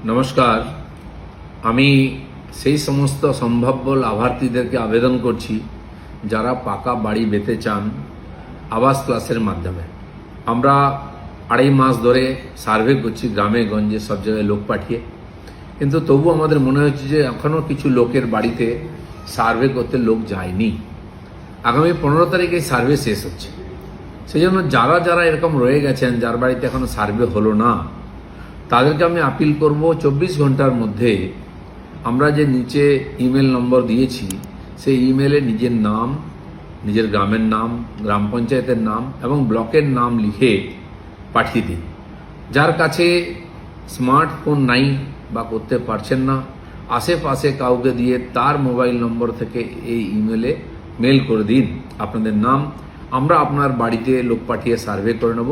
নমস্কার। আমি সেই সমস্ত সম্ভাব্য লাভার্থীদেরকে আবেদন করছি যারা পাকা বাড়ি পেতে চান আবাস ক্লাসের মাধ্যমে। আমরা 2.5 মাস ধরে সার্ভে করছি গ্রামে গঞ্জে সব জায়গায় লোক পাঠিয়ে, কিন্তু তবু আমাদের মনে হচ্ছে যে এখনও কিছু লোকের বাড়িতে সার্ভে করতে লোক যায়নি। আগামী 15 তারিখে সার্ভে শেষ হচ্ছে। সেই জন্য যারা যারা এরকম রয়ে গেছেন, যার বাড়িতে এখনো সার্ভে হলো না, তাদেরকে আমি আপিল করব 24 ঘন্টার মধ্যে আমরা যে নিচে ইমেল নম্বর দিয়েছি সেই ইমেলে নিজের নাম, নিজের গ্রামের নাম, গ্রাম পঞ্চায়েতের নাম এবং ব্লকের নাম লিখে পাঠিয়ে দিন। যার কাছে স্মার্টফোন নাই বা করতে পারছেন না, আশেপাশে কাউকে দিয়ে তার মোবাইল নম্বর থেকে এই ইমেলে মেল করে দিন আপনাদের নাম। আমরা আপনার বাড়িতে লোক পাঠিয়ে সার্ভে করে নেব,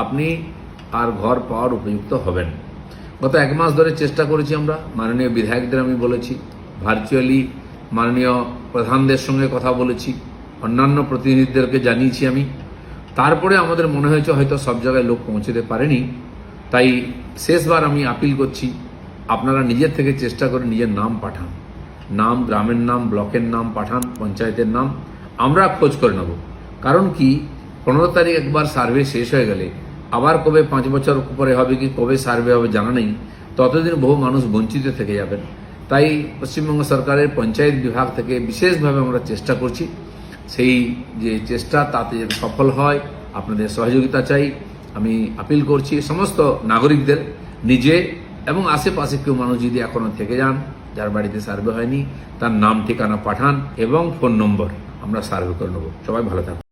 আপনি আর ঘর পাওয়ার উপযুক্ত হবেন। গত 1 মাস ধরে চেষ্টা করেছি আমরা, মাননীয় বিধায়কদের আমি বলেছি, ভার্চুয়ালি মাননীয় প্রধানদের সঙ্গে কথা বলেছি, অন্যান্য প্রতিনিধিদেরকে জানিয়েছি আমি। তারপরে আমাদের মনে হয়েছে হয়তো সব জায়গায় লোক পৌঁছতে পারেনি, তাই শেষবার আমি আপিল করছি আপনারা নিজের থেকে চেষ্টা করে নিজের নাম পাঠান, নাম, গ্রামের নাম, ব্লকের নাম পাঠান, পঞ্চায়েতের নাম, আমরা খোঁজ করে নেব। কারণ কি 15 তারিখ একবার সার্ভে শেষ হয়ে গেলে আবার কবে 5 বছর পরে হবে কি কবে সার্ভে হবে জানা নেই, ততদিন বহু মানুষ বঞ্চিত থেকে যাবেন। তাই পশ্চিমবঙ্গ সরকারের পঞ্চায়েত বিভাগ থেকে বিশেষভাবে আমরা চেষ্টা করছি, সেই যে চেষ্টা তাতে যদি সফল হয় আপনাদের সহযোগিতা চাই। আমি আপিল করছি সমস্ত নাগরিকদের, নিজে এবং আশেপাশে কেউ মানুষ যদি এখনো থেকে যান যার বাড়িতে সার্ভে হয়নি, তার নাম ঠিকানা পাঠান এবং ফোন নম্বর, আমরা সার্ভে করে নেব। সবাই ভালো থাকুন।